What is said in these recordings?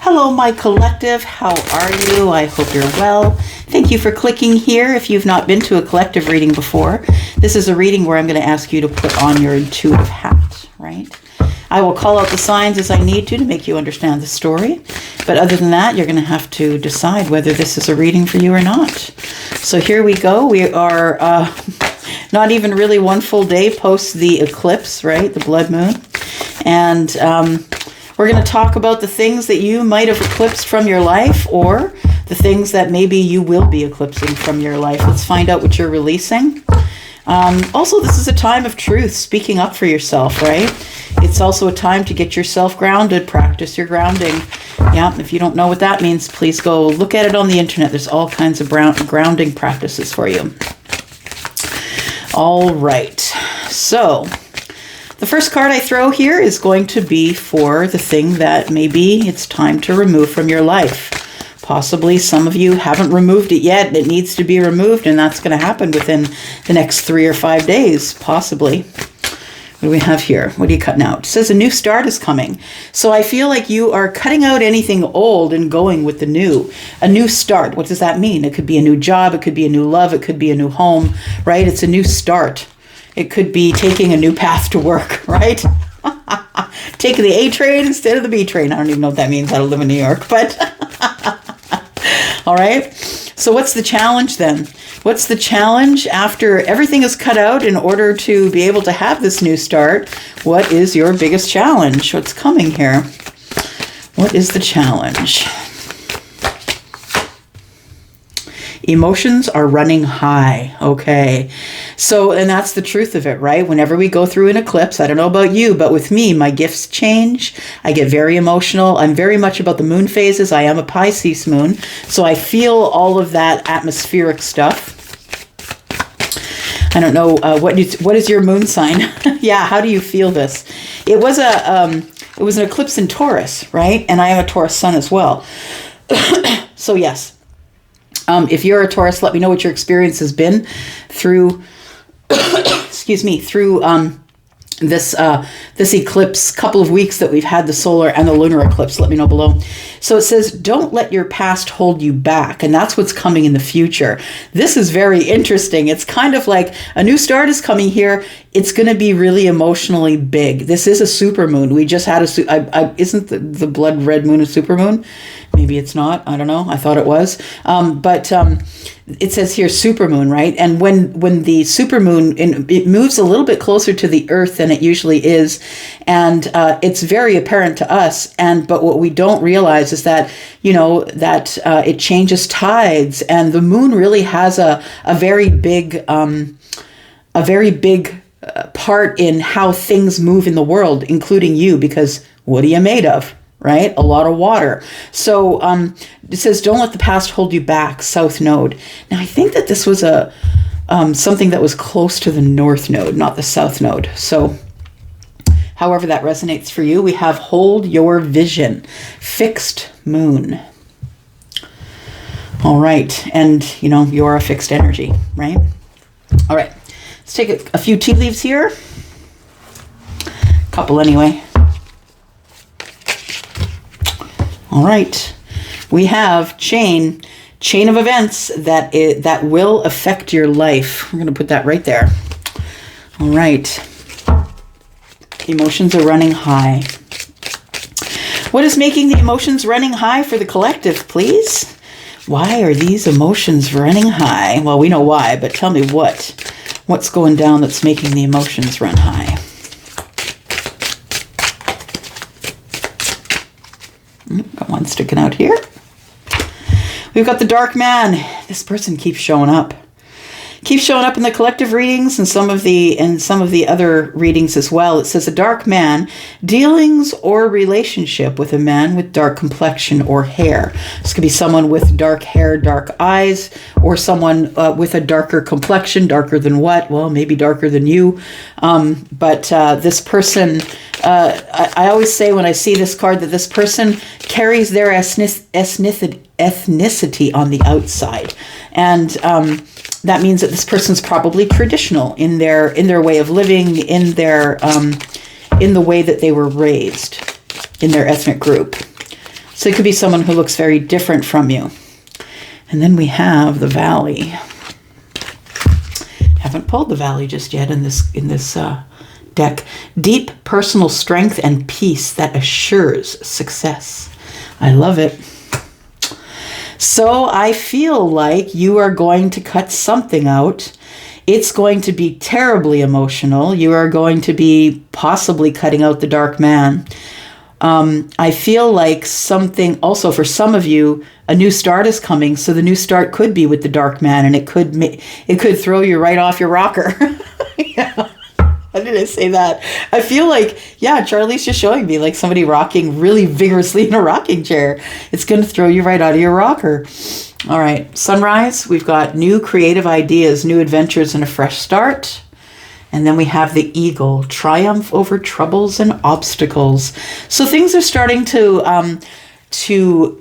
Hello, my collective. How are you? I hope you're well. Thank you for clicking here. If you've not been to a collective reading before, this is a reading where I'm going to ask you to put on your intuitive hat, right? I will call out the signs as I need to make you understand the story. But other than that, you're going to have to decide whether this is a reading for you or not. So here we go. We are not even really one full day post the eclipse, right? The blood moon. And we're going to talk about the things that you might have eclipsed from your life, or the things that maybe you will be eclipsing from your life. Let's find out what you're releasing. Also, this is a time of truth, speaking up for yourself, right? It's also a time to get yourself grounded, practice your grounding. Yeah, if you don't know what that means, please go look at it on the internet. There's all kinds of grounding practices for you. All right, so the first card I throw here is going to be for the thing that maybe it's time to remove from your life. Possibly some of you haven't removed it yet. It needs to be removed, and that's going to happen within the next 3 or 5 days, possibly. What do we have here? What are you cutting out? It says a new start is coming. So I feel like you are cutting out anything old and going with the new. A new start. What does that mean? It could be a new job. It could be a new love. It could be a new home, right? It's a new start. It could be taking a new path to work, right? Taking the A train instead of the B train. I don't even know what that means. I don't live in New York, but all right. So what's the challenge then? What's the challenge after everything is cut out in order to be able to have this new start? What is your biggest challenge? What's coming here? What is the challenge? Emotions are running high. Okay. So, and that's the truth of it, right? Whenever we go through an eclipse, I don't know about you, but with me, my gifts change. I get very emotional. I'm very much about the moon phases. I am a Pisces moon. So I feel all of that atmospheric stuff. I don't know. What is your moon sign? Yeah. How do you feel this? It was an eclipse in Taurus, right? And I am a Taurus sun as well. So yes. If you're a Taurus, let me know what your experience has been through, excuse me, through this eclipse, couple of weeks that we've had the solar and the lunar eclipse. Let me know below. So it says, don't let your past hold you back. And that's what's coming in the future. This is very interesting. It's kind of like a new start is coming here. It's going to be really emotionally big. This is a supermoon. We just had isn't the blood red moon a supermoon? Maybe it's not. I don't know. I thought it was. But it says here supermoon, right? And when the supermoon, it moves a little bit closer to the earth than it usually is. And it's very apparent to us. But what we don't realize is that, that it changes tides. And the moon really has a very big part in how things move in the world, including you, because what are you made of? Right? A lot of water. So it says, don't let the past hold you back, South Node. Now, I think that this was something that was close to the North Node, not the South Node. So however that resonates for you, we have hold your vision, fixed moon. All right. And, you're a fixed energy, right? All right. Let's take a few tea leaves here. A couple anyway. All right, we have chain of events that will affect your life. We're going to put that right there. All right. Emotions are running high. What is making the emotions running high for the collective, please? Why are these emotions running high? Well, we know why, but tell me what's going down that's making the emotions run high. Got one sticking out here. We've got the dark man. This person keeps showing up. Keeps showing up in the collective readings and some of the other readings as well. It says a dark man, dealings or relationship with a man with dark complexion or hair. This could be someone with dark hair, dark eyes, or someone with a darker complexion. Darker than what? Well, maybe darker than you. But this person, I always say when I see this card that this person carries their ethnicity on the outside. And that means that this person's probably traditional in their way of living, in the way that they were raised, in their ethnic group. So it could be someone who looks very different from you. And then we have the Valley. Haven't pulled the Valley just yet in this deck. Deep personal strength and peace that assures success. I love it. So I feel like you are going to cut something out. It's going to be terribly emotional. You are going to be possibly cutting out the dark man. I feel like something, also for some of you, a new start is coming. So the new start could be with the dark man, and it could throw you right off your rocker. Yeah. How did I say that? I feel like, yeah, Charlie's just showing me like somebody rocking really vigorously in a rocking chair. It's going to throw you right out of your rocker. All right, Sunrise, we've got new creative ideas, new adventures, and a fresh start. And then we have the Eagle, triumph over troubles and obstacles. So things are starting to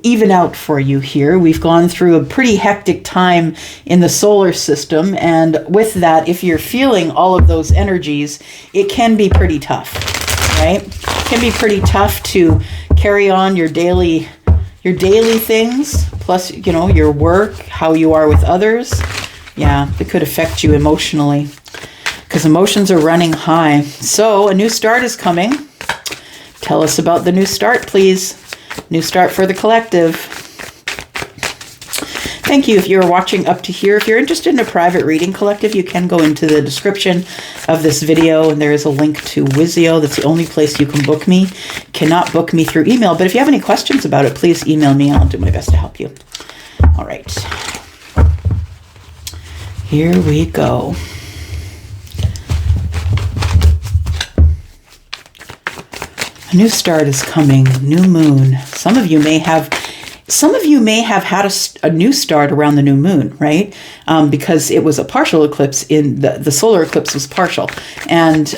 even out for you here. We've gone through a pretty hectic time in the solar system. And with that, if you're feeling all of those energies, it can be pretty tough, right? It can be pretty tough to carry on your daily things, plus, you know, your work, how you are with others. Yeah, it could affect you emotionally, because emotions are running high. So a new start is coming. Tell us about the new start, please. New start for the collective. Thank you if you're watching up to here. If you're interested in a private reading, collective, you can go into the description of this video, and there is a link to Wizio. That's the only place you can book me. Cannot book me through email, but if you have any questions about it, please email me and I'll do my best to help you. All right. Here we go. A new start is coming, new moon. Some of you may have had a new start around the new moon, right? Because it was a partial eclipse. In the solar eclipse was partial, and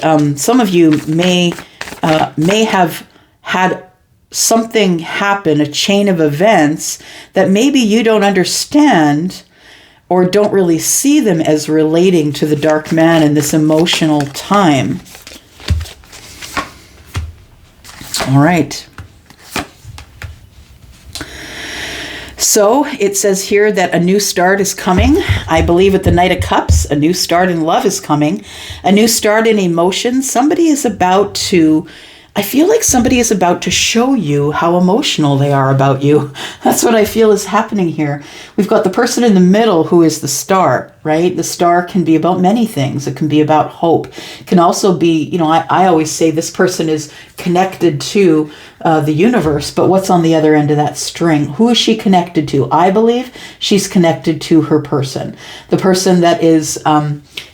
some of you may have had something happen, a chain of events that maybe you don't understand or don't really see them as relating to the dark man in this emotional time. All right. So it says here that a new start is coming. I believe with the Knight of Cups, a new start in love is coming. A new start in emotions. I feel like somebody is about to show you how emotional they are about you. That's what I feel is happening here. We've got the person in the middle who is the star, right? The star can be about many things. It can be about hope. It can also be, you know, I always say this person is connected to the universe, but what's on the other end of that string? Who is she connected to? I believe she's connected to her person. The person that is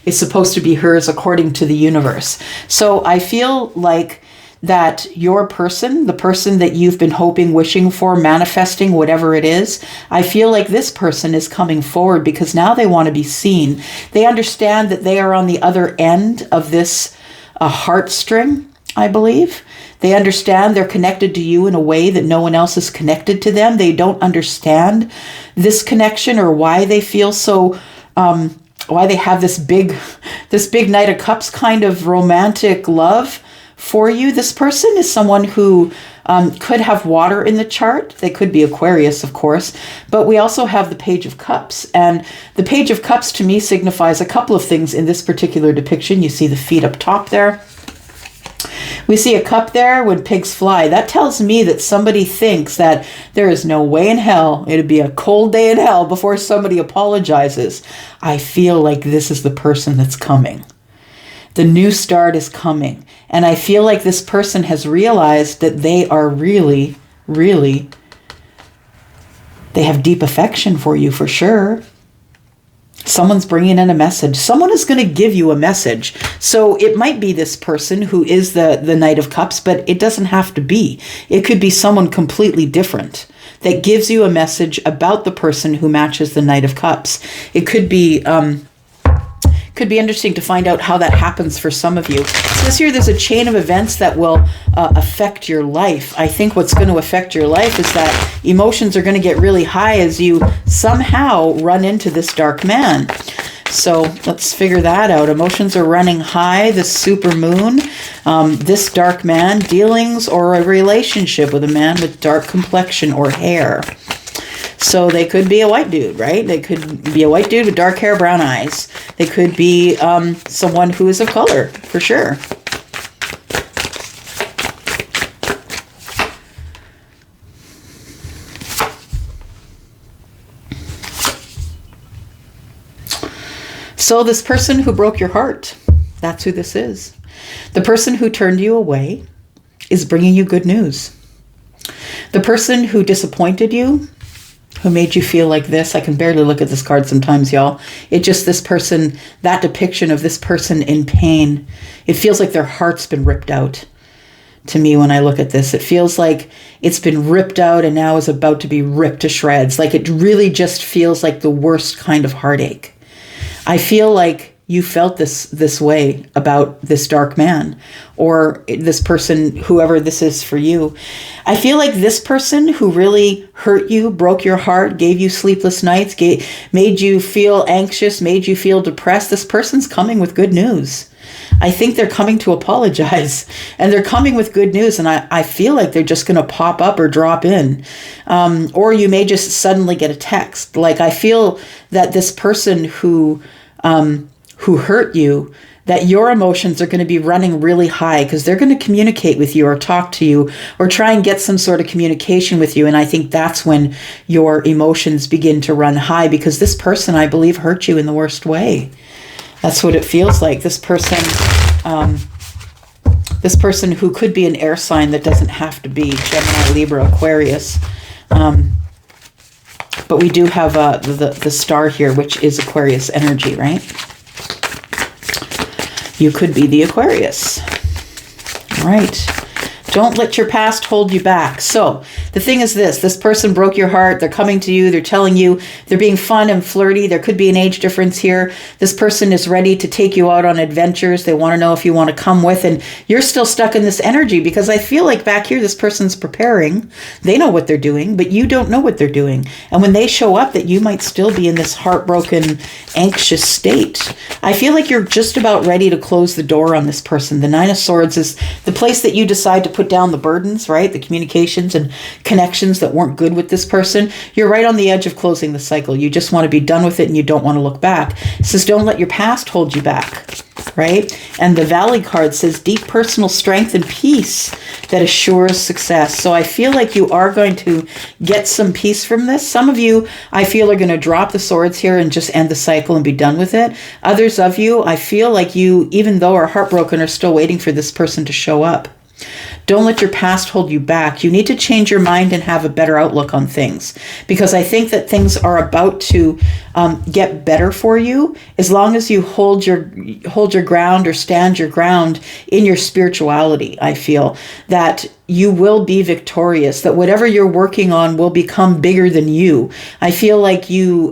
supposed to be hers according to the universe. So I feel like that your person, the person that you've been hoping, wishing for, manifesting, whatever it is, I feel like this person is coming forward because now they want to be seen. They understand that they are on the other end of this heartstring, I believe. They understand they're connected to you in a way that no one else is connected to them. They don't understand this connection or why they feel so, why they have this big Knight of Cups kind of romantic love for you. This person is someone who could have water in the chart. They could be Aquarius, of course, but we also have the Page of Cups. And the Page of Cups to me signifies a couple of things in this particular depiction. You see the feet up top there. We see a cup there when pigs fly. That tells me that somebody thinks that there is no way in hell, it'd be a cold day in hell before somebody apologizes. I feel like this is the person that's coming. The new start is coming. And I feel like this person has realized that they are really, really, they have deep affection for you for sure. Someone's bringing in a message. Someone is going to give you a message. So it might be this person who is the Knight of Cups, but it doesn't have to be. It could be someone completely different that gives you a message about the person who matches the Knight of Cups. It could be interesting to find out how that happens for some of you. It says here there's a chain of events that will affect your life. I think what's going to affect your life is that emotions are going to get really high as you somehow run into this dark man. So let's figure that out. Emotions are running high, this super moon, this dark man, dealings or a relationship with a man with dark complexion or hair. So they could be a white dude, right? They could be a white dude with dark hair, brown eyes. They could be someone who is of color, for sure. So this person who broke your heart, that's who this is. The person who turned you away is bringing you good news. The person who disappointed you, who made you feel like this, I can barely look at this card sometimes, y'all. It just, this person, that depiction of this person in pain, it feels like their heart's been ripped out. To me, when I look at this, it feels like it's been ripped out and now is about to be ripped to shreds. Like it really just feels like the worst kind of heartache. I feel like you felt this way about this dark man or this person, whoever this is for you. I feel like this person who really hurt you, broke your heart, gave you sleepless nights, made you feel anxious, made you feel depressed, this person's coming with good news. I think they're coming to apologize, and they're coming with good news, and I feel like they're just going to pop up or drop in. Or you may just suddenly get a text. Like I feel that this person who hurt you, that your emotions are going to be running really high because they're going to communicate with you or talk to you or try and get some sort of communication with you. And I think that's when your emotions begin to run high because this person, I believe, hurt you in the worst way. That's what it feels like. This person who could be an air sign that doesn't have to be Gemini, Libra, Aquarius. But we do have the star here, which is Aquarius energy, right? You could be the Aquarius. All right. Don't let your past hold you back. So the thing is this person broke your heart. They're coming to you. They're telling you they're being fun and flirty. There could be an age difference here. This person is ready to take you out on adventures. They want to know if you want to come with, and you're still stuck in this energy because I feel like back here, this person's preparing. They know what they're doing, but you don't know what they're doing. And when they show up, that you might still be in this heartbroken, anxious state. I feel like you're just about ready to close the door on this person. The Nine of Swords is the place that you decide to put down the burdens, right? The communications and connections that weren't good with this person. You're right on the edge of closing the cycle. You just want to be done with it and you don't want to look back. It says, don't let your past hold you back, right? And the Valley card says deep personal strength and peace that assures success. So I feel like you are going to get some peace from this. Some of you, I feel, are going to drop the swords here and just end the cycle and be done with it. Others of you, I feel like you, even though are heartbroken, are still waiting for this person to show up. Don't let your past hold you back. You need to change your mind and have a better outlook on things, because I think that things are about to get better for you as long as you hold your ground or stand your ground in your spirituality. I feel that you will be victorious, that whatever you're working on will become bigger than you. I feel like you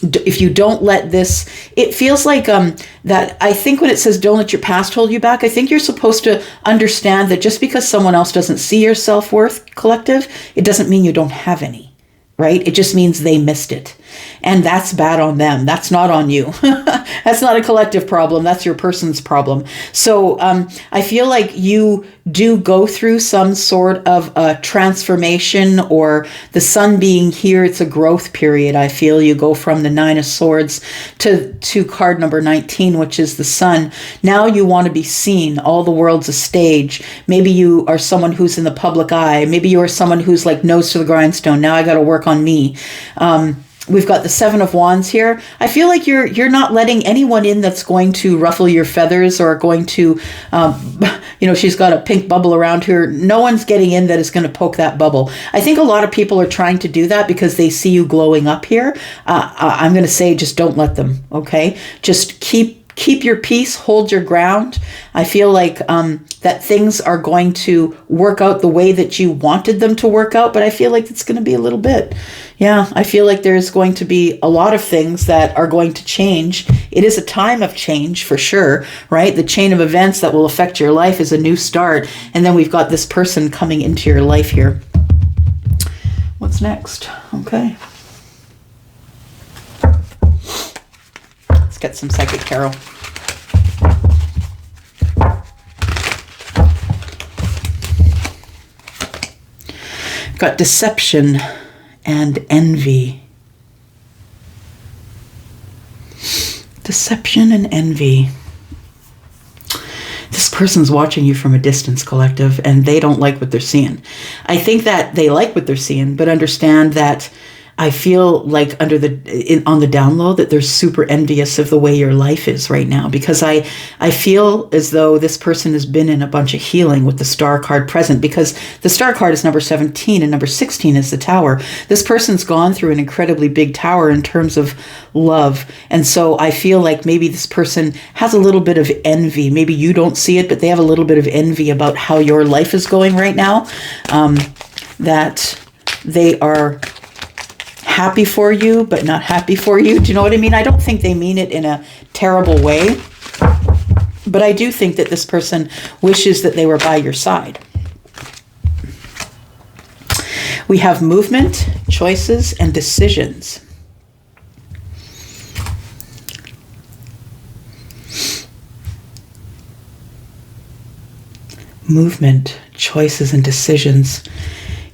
if you don't let this, it feels like that I think when it says don't let your past hold you back, I think you're supposed to understand that just because someone else doesn't see your self-worth, collective, it doesn't mean you don't have any, right? It just means they missed it. And that's bad on them. That's not on you. That's not a collective problem. That's your person's problem. So I feel like you do go through some sort of a transformation, or the sun being here, it's a growth period. I feel you go from the Nine of Swords to card number 19, which is the sun. Now you want to be seen. All the world's a stage. Maybe you are someone who's in the public eye. Maybe you are someone who's like nose to the grindstone. Now I got to work on me. We've got the Seven of Wands here. I feel like you're not letting anyone in that's going to ruffle your feathers or going to, she's got a pink bubble around her. No one's getting in that is going to poke that bubble. I think a lot of people are trying to do that because they see you glowing up here. I'm going to say just don't let them, okay? Just keep your peace, hold your ground. I feel like that things are going to work out the way that you wanted them to work out, but I feel like it's going to be a little bit. Yeah, I feel like there's going to be a lot of things that are going to change. It is a time of change for sure, right? The chain of events that will affect your life is a new start. And then we've got this person coming into your life here. What's next? Okay. Let's get some psychic tarot. Got deception and envy. Deception and envy. This person's watching you from a distance, collective, and they don't like what they're seeing. I think that they like what they're seeing, but understand that I feel like on the down low that they're super envious of the way your life is right now, because I feel as though this person has been in a bunch of healing with the star card present, because the star card is number 17 and number 16 is the tower. This person's gone through an incredibly big tower in terms of love. And so I feel like maybe this person has a little bit of envy. Maybe you don't see it, but they have a little bit of envy about how your life is going right now. That they are happy for you, but not happy for you. Do you know what I mean? I don't think they mean it in a terrible way, but I do think that this person wishes that they were by your side. We have movement, choices, and decisions. Movement, choices, and decisions.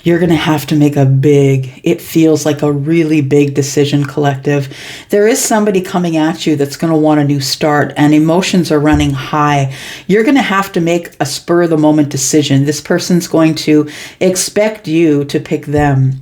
You're going to have to make it feels like a really big decision, collective. There is somebody coming at you that's going to want a new start, and emotions are running high. You're going to have to make a spur of the moment decision. This person's going to expect you to pick them.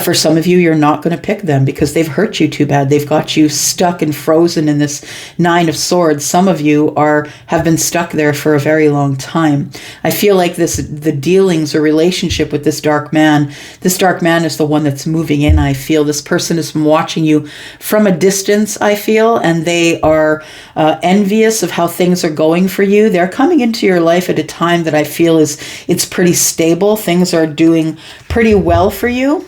For some of you, you're not going to pick them because they've hurt you too bad. They've got you stuck and frozen in this 9 of Swords. Some of you have been stuck there for a very long time. I feel like the dealings or relationship with this dark man is the one that's moving in. I feel this person has been watching you from a distance, I feel, and they are envious of how things are going for you. They're coming into your life at a time that I feel it's pretty stable. Things are doing pretty well for you.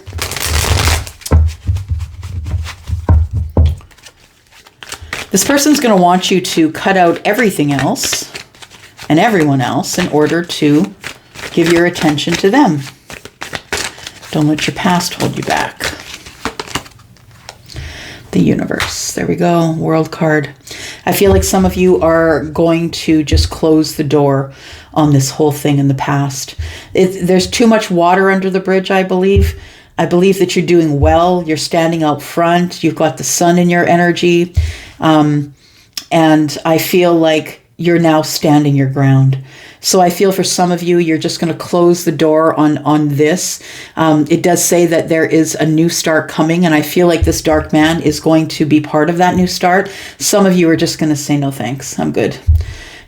This person's going to want you to cut out everything else and everyone else in order to give your attention to them. Don't let your past hold you back. The universe. There we go. World card. I feel like some of you are going to just close the door on this whole thing in the past. There's too much water under the bridge, I believe. I believe that you're doing well. You're standing out front. You've got the sun in your energy. And I feel like you're now standing your ground. So I feel for some of you, you're just going to close the door on this. It does say that there is a new start coming, and I feel like this dark man is going to be part of that new start. Some of you are just going to say, no thanks, I'm good.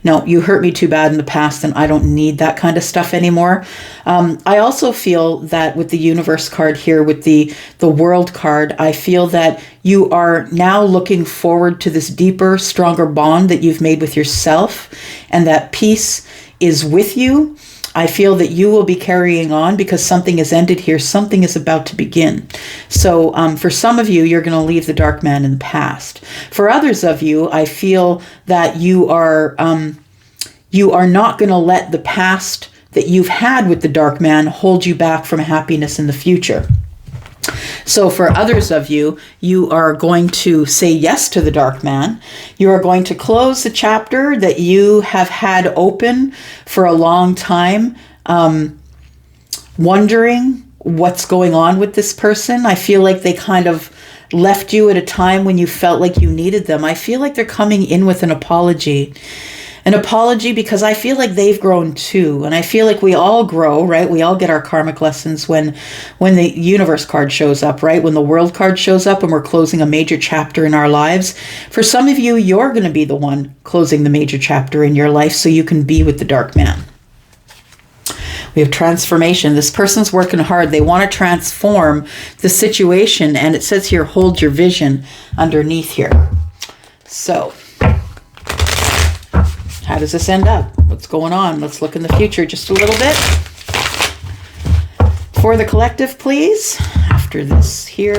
No, you hurt me too bad in the past, and I don't need that kind of stuff anymore. I also feel that with the universe card here, with the world card, I feel that you are now looking forward to this deeper, stronger bond that you've made with yourself, and that peace is with you. I feel that you will be carrying on because something has ended here. Something is about to begin. So for some of you, you're going to leave the dark man in the past. For others of you, I feel that you are not going to let the past that you've had with the dark man hold you back from happiness in the future. So for others of you, you are going to say yes to the dark man. You are going to close the chapter that you have had open for a long time, wondering what's going on with this person. I feel like they kind of left you at a time when you felt like you needed them. I feel like they're coming in with an apology. An apology because I feel like they've grown too. And I feel like we all grow, right? We all get our karmic lessons when the universe card shows up, right? When the world card shows up and we're closing a major chapter in our lives. For some of you, you're going to be the one closing the major chapter in your life so you can be with the dark man. We have transformation. This person's working hard. They want to transform the situation. And it says here, hold your vision underneath here. So how does this end up? What's going on? Let's look in the future just a little bit. For the collective, please. After this here,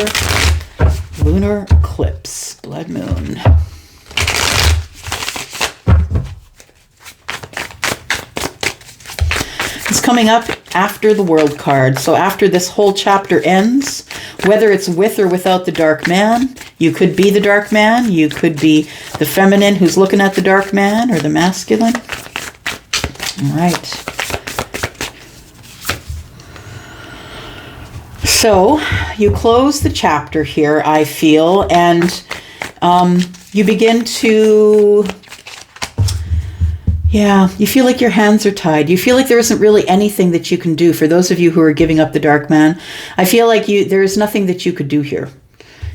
lunar eclipse, blood moon. It's coming up after the world card. So after this whole chapter ends, whether it's with or without the dark man, You could be the dark man. You could be the feminine who's looking at the dark man, or the masculine. All right. So you close the chapter here, I feel, and you begin to... Yeah, you feel like your hands are tied. You feel like there isn't really anything that you can do. For those of you who are giving up the dark man, I feel like there is nothing that you could do here.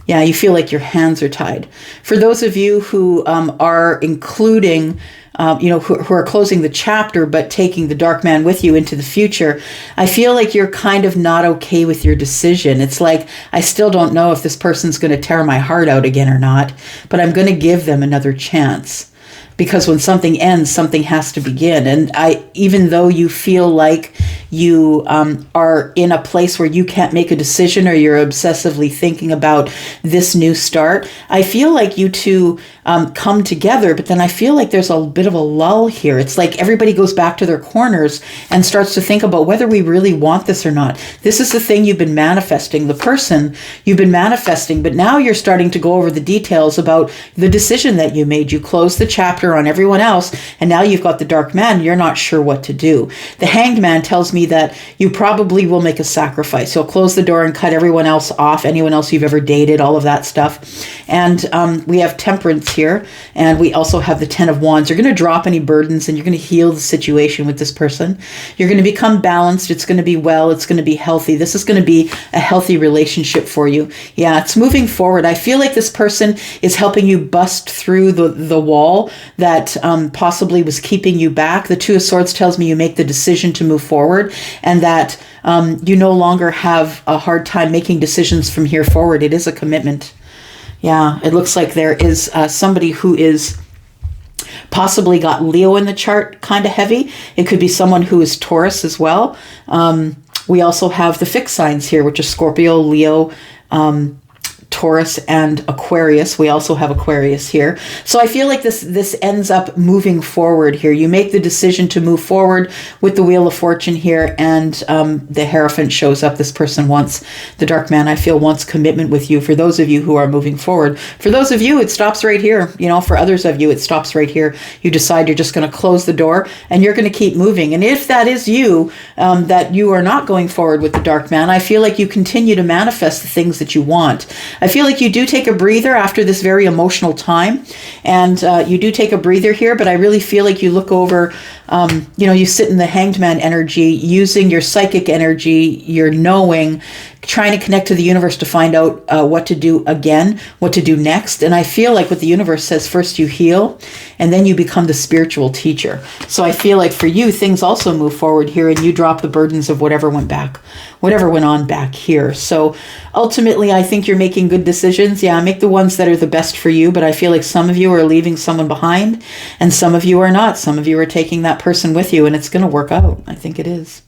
Yeah, you feel like your hands are tied. For those of you who are including, who are closing the chapter but taking the dark man with you into the future, I feel like you're kind of not okay with your decision. It's like, I still don't know if this person's going to tear my heart out again or not, but I'm going to give them another chance. Because when something ends, something has to begin. And even though you feel like you are in a place where you can't make a decision, or you're obsessively thinking about this new start, I feel like you two come together, but then I feel like there's a bit of a lull here. It's like everybody goes back to their corners and starts to think about whether we really want this or not. This is the thing you've been manifesting, the person you've been manifesting, but now you're starting to go over the details about the decision that you made. You closed the chapter on everyone else, and now you've got the dark man. You're not sure what to do. The hanged man tells me that you probably will make a sacrifice. You'll close the door and cut everyone else off, anyone else you've ever dated, all of that stuff. And we have temperance here, and we also have the 10 of Wands. You're going to drop any burdens, and you're going to heal the situation with this person. You're going to become balanced. It's going to be well. It's going to be healthy. This is going to be a healthy relationship for you. Yeah, it's moving forward. I feel like this person is helping you bust through the wall that possibly was keeping you back. The Two of Swords tells me you make the decision to move forward, and that you no longer have a hard time making decisions from here forward. It is a commitment. Yeah, it looks like there is somebody who is possibly got Leo in the chart kind of heavy. It could be someone who is Taurus as well. We also have the fixed signs here, which is Scorpio, Leo, Taurus, and Aquarius. We also have Aquarius here. So I feel like this ends up moving forward here. You make the decision to move forward with the Wheel of Fortune here, and the Hierophant shows up. This person wants, the dark man, I feel, wants commitment with you. For those of you who are moving forward. For those of you, it stops right here. For others of you, it stops right here. You decide you're just going to close the door, and you're going to keep moving. And if that is you, that you are not going forward with the dark man, I feel like you continue to manifest the things that you want. I feel like you do take a breather after this very emotional time, and you do take a breather here, but I really feel like you look over, you sit in the hanged man energy, using your psychic energy, your knowing, trying to connect to the universe to find out what to do again, what to do next. And I feel like what the universe says, first you heal, and then you become the spiritual teacher. So I feel like for you, things also move forward here, and you drop the burdens of whatever went on back here. So ultimately, I think you're making good decisions. Yeah, make the ones that are the best for you, but I feel like some of you are leaving someone behind, and some of you are not. Some of you are taking that person with you, and it's going to work out. I think it is.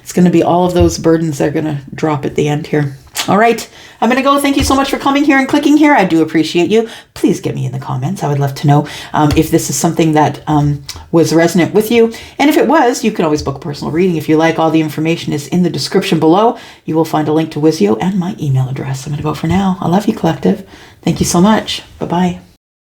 It's going to be all of those burdens that are going to drop at the end here. All right, I'm going to go. Thank you so much for coming here and clicking here. I do appreciate you. Please get me in the comments. I would love to know if this is something that was resonant with you. And if it was, you can always book a personal reading if you like. All the information is in the description below. You will find a link to Wizio and my email address. I'm going to go for now. I love you, collective. Thank you so much. Bye-bye.